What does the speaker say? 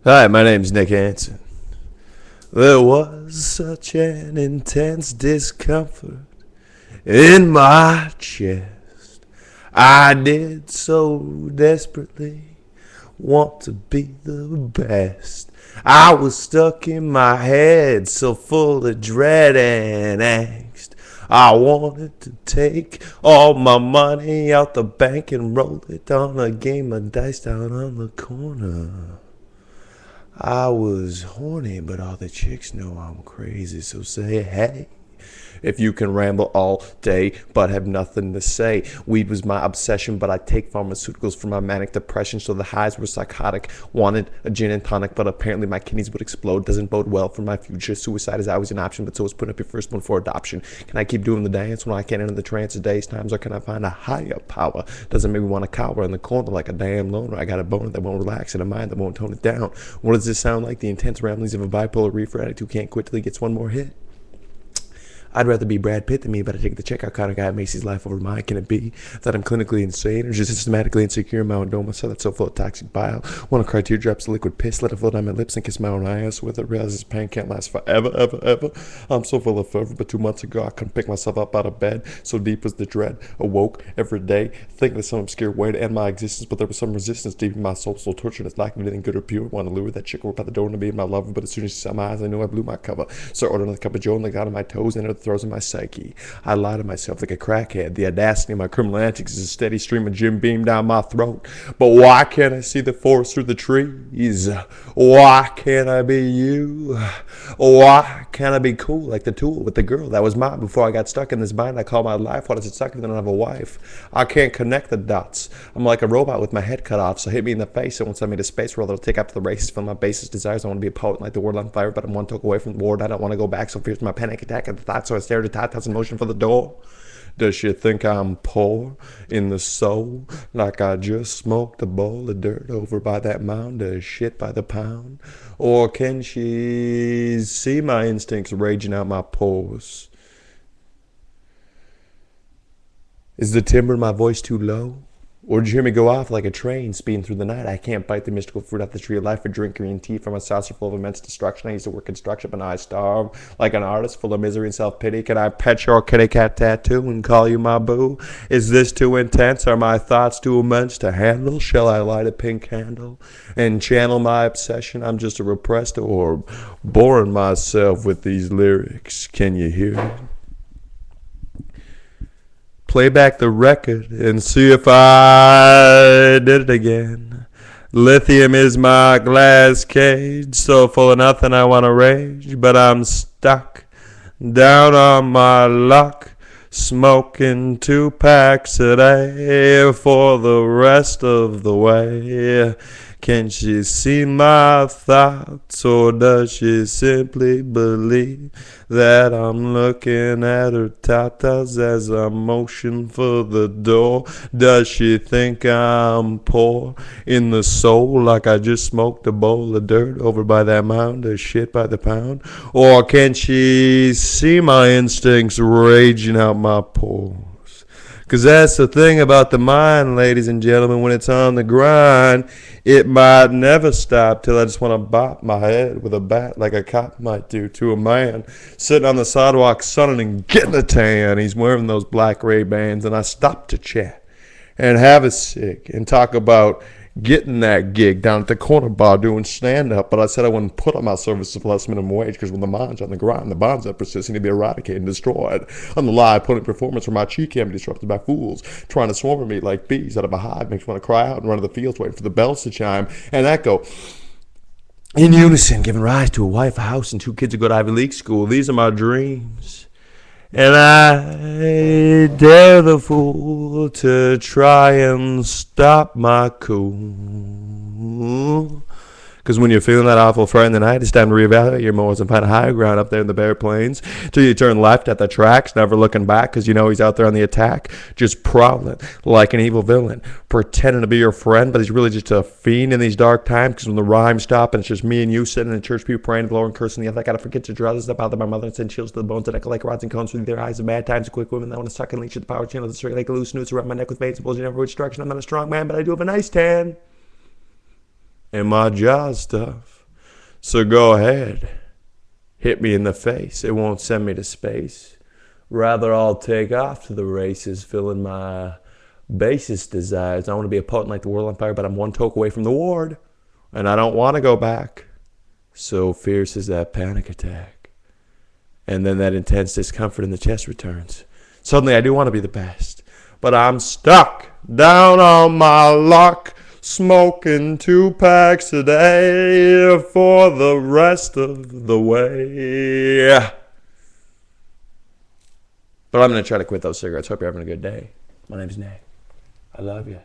Hi, my name's Nick Hansen. There was such an intense discomfort in my chest. I did so desperately want to be the best. I was stuck in my head, so full of dread and angst. I wanted to take all my money out the bank and roll it on a game of dice down on the corner. I was horny, but all the chicks know I'm crazy, so say hey. If you can ramble all day but have nothing to say. Weed was my obsession, but I take pharmaceuticals for my manic depression, so the highs were psychotic. Wanted a gin and tonic, but apparently my kidneys would explode. Doesn't bode well for my future. Suicide is always an option, but so is putting up your first one for adoption. Can I keep doing the dance when I can't enter the trance of days times, or can I find a higher power? Doesn't make me want to cower in the corner like a damn loner. I got a boner that won't relax and a mind that won't tone it down. What does this sound like? The intense ramblings of a bipolar reefer addict who can't quit till he gets one more hit. I'd rather be Brad Pitt than me, but I take the checkout kind of guy that makes his life over mine. Can it be that I'm clinically insane or just systematically insecure in my own dome? I saw that so full of toxic bile. Want to cry teardrops of liquid piss, let it flow down my lips and kiss my own eyes with it. Realize this pain can't last forever, ever, ever. I'm so full of fervor, but 2 months ago I couldn't pick myself up out of bed. So deep was the dread. Awoke every day, thinking of some obscure way to end my existence, but there was some resistance deep in my soul, so tortured it's lack of anything good or pure. Want to lure that chick over by the door to be my lover, but as soon as she saw my eyes, I knew I blew my cover. So I ordered another cup of joe and let out of my toes and it throws in my psyche. I lie to myself like a crackhead. The audacity of my criminal antics is a steady stream of Jim Beam down my throat. But why can't I see the forest through the trees? Why can't I be you? Why can't I be cool like the tool with the girl that was mine before I got stuck in this bind I call my life? Why does it suck if I don't have a wife? I can't connect the dots. I'm like a robot with my head cut off, so hit me in the face and won't send me to space where they'll take after the races from my basest desires. I want to be a poet and light the world on fire, but I'm one talk away from the war. I don't want to go back, so fierce my panic attack at the thought, so I stare at the top in motion for the door. Does she think I'm poor in the soul, like I just smoked a bowl of dirt over by that mound of shit by the pound? Or can she see my instincts raging out my pores? Is the timbre in my voice too low? Or did you hear me go off like a train speeding through the night? I can't bite the mystical fruit off the tree of life or drink green tea from a saucer full of immense destruction. I used to work construction, but now I starve like an artist full of misery and self-pity. Can I pet your kitty cat tattoo and call you my boo? Is this too intense? Are my thoughts too immense to handle? Shall I light a pink candle and channel my obsession? I'm just a repressed orb, boring myself with these lyrics. Can you hear it? Play back the record and see if I did it again. Lithium is my glass cage, so full of nothing I want to rage, but I'm stuck down on my luck, smoking 2 packs a day for the rest of the way. Can she see my thoughts, or does she simply believe that I'm looking at her tatas as I motion for the door? Does she think I'm poor in the soul, like I just smoked a bowl of dirt over by that mound of shit by the pound? Or can she see my instincts raging out my pores? Because that's the thing about the mind, ladies and gentlemen. When it's on the grind, it might never stop till I just want to bop my head with a bat like a cop might do to a man sitting on the sidewalk sunning and getting a tan. He's wearing those black Ray-Bans, and I stop to chat and have a cig and talk about getting that gig down at the corner bar doing stand-up, but I said I wouldn't put on my services for less minimum wage because when the mind's on the grind, the bonds that persist need to be eradicated and destroyed. On the live putting performance where my chi can be disrupted by fools trying to swarm me like bees out of a hive makes me want to cry out and run to the fields waiting for the bells to chime and echo in unison, giving rise to a wife, a house, and 2 kids who go to Ivy League school. These are my dreams. And I dare the fool to try and stop my cool. Because when you're feeling that awful Friday night, it's time to reevaluate your morals and find a higher ground up there in the bare plains. Till you turn left at the tracks, never looking back, because you know he's out there on the attack, just prowling like an evil villain, pretending to be your friend, but he's really just a fiend in these dark times. Because when the rhymes stop and it's just me and you sitting in church pew praying, blowing, cursing the other, I gotta forget to draw this up out of my mother and send chills to the bones that echo like rods and cones through their eyes of bad times and quick women that want to suck and leech at the power channel that straight like a loose noose around my neck with veins and bulging every which direction. I'm not a strong man, but I do have a nice tan. and my jaw's tough. So go ahead, hit me in the face. It won't send me to space. Rather, I'll take off to the races, filling my basest desires. I want to be a potent like the world on fire, but I'm one toke away from the ward, and I don't want to go back. So fierce is that panic attack. And then that intense discomfort in the chest returns. Suddenly I do want to be the best, but I'm stuck down on my luck, smoking 2 packs a day for the rest of the way. But I'm going to try to quit those cigarettes. Hope you're having a good day. My name's Nick. I love you.